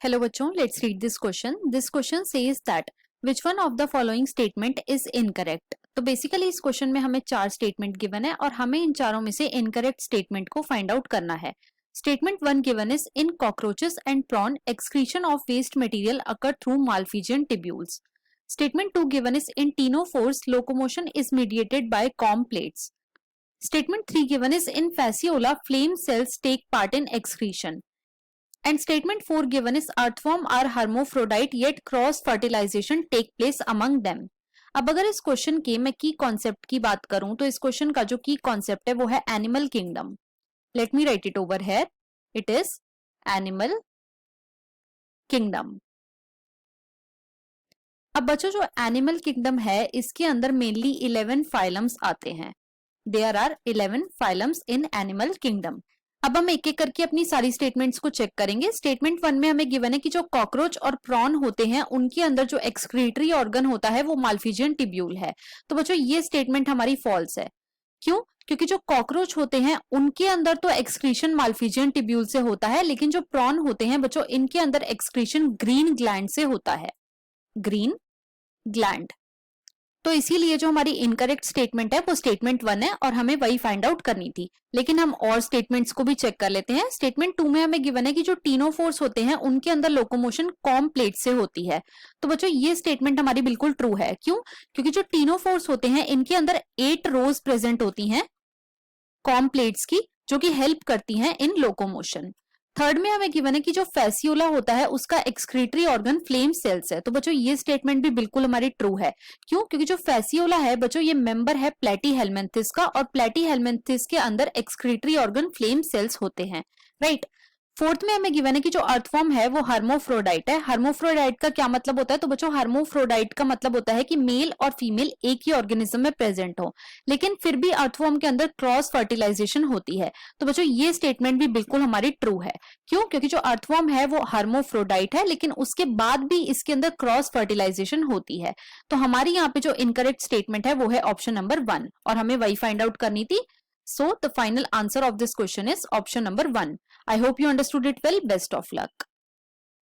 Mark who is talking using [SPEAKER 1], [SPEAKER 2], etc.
[SPEAKER 1] Hello बच्चों, let's read this question. This question says that which one of the following statement is incorrect. तो basically इस question में हमें 4 statement given है और हमें इन चारों में से इनकरेक्ट स्टेटमेंट को फाइंड आउट करना है. Statement 1 given is in cockroaches and prawn excretion of waste material occur through Malpighian tubules. Statement 2 given is in ctenophores locomotion is mediated by COM plates. Statement 3 given is in fasciola flame cells take part in excretion. And statement 4 given is earthworm are hermaphrodite yet cross fertilization take place among them. अब अगर इस question के मैं की concept की बात करूं तो इस क्वेश्चन का जो की कॉन्सेप्ट है वो है animal kingdom. Let me right it over here. It is animal kingdom. अब बच्चों जो एनिमल किंगडम है इसके अंदर मेनली 11 फाइलम्स आते हैं. There are 11 phylums in animal kingdom. अब हम एक एक करके अपनी सारी स्टेटमेंट्स को चेक करेंगे. स्टेटमेंट 1 में हमें गिवन है कि जो कॉकरोच और प्रॉन होते हैं उनके अंदर जो एक्सक्रीटरी ऑर्गन होता है वो मालफिजियन टिब्यूल है. तो बच्चों ये स्टेटमेंट हमारी फॉल्स है. क्यों? क्योंकि जो कॉकरोच होते हैं उनके अंदर तो एक्सक्रीशन मालफिजियन टिब्यूल से होता है, लेकिन जो प्रॉन होते हैं बच्चों इनके अंदर एक्सक्रीशन ग्रीन ग्लैंड से होता है. Green gland. तो इसीलिए जो हमारी इनकरेक्ट स्टेटमेंट है वो स्टेटमेंट 1 है और हमें वही फाइंड आउट करनी थी. लेकिन हम और स्टेटमेंट्स को भी चेक कर लेते हैं. स्टेटमेंट 2 में हमें गिवन है कि जो टीनोफोर्स होते हैं उनके अंदर लोकोमोशन कॉम प्लेट से होती है. तो बच्चों ये स्टेटमेंट हमारी बिल्कुल ट्रू है. क्यों? क्योंकि जो टीनोफोर्स होते हैं इनके अंदर 8 रोज प्रेजेंट होती हैं कॉम प्लेट्स की, जो कि हेल्प करती हैं इन लोकोमोशन. थर्ड में हमें गिवन है कि जो फैसियोला होता है उसका एक्सक्रीटरी ऑर्गन फ्लेम सेल्स है. तो बच्चों ये स्टेटमेंट भी बिल्कुल हमारी ट्रू है. क्यों? क्योंकि जो फैसियोला है बच्चों ये मेंबर है प्लेटीहेल्मिन्थिस का और प्लेटीहेल्मिन्थिस के अंदर एक्सक्रीटरी ऑर्गन फ्लेम सेल्स होते हैं. राइट. फोर्थ में हमें गिवन है कि जो अर्थवॉर्म है वो हर्मोफ्रोडाइट है. हर्मोफ्रोडाइट का क्या मतलब होता है? तो बच्चों हर्मोफ्रोडाइट का मतलब होता है कि मेल और फीमेल एक ही ऑर्गेनिज्म में प्रेजेंट हो, लेकिन फिर भी अर्थवॉर्म के अंदर क्रॉस फर्टिलाइजेशन होती है. तो बच्चों ये स्टेटमेंट भी बिल्कुल हमारी ट्रू है. क्यों? क्योंकि जो अर्थवॉर्म है वो हर्मोफ्रोडाइट है, लेकिन उसके बाद भी इसके अंदर क्रॉस फर्टिलाइजेशन होती है. तो हमारी यहाँ पे जो इनकरेक्ट स्टेटमेंट है वो है ऑप्शन नंबर 1 और हमें वही फाइंड आउट करनी थी. So the final answer of this question is option number 1. I hope you understood it well. Best of luck.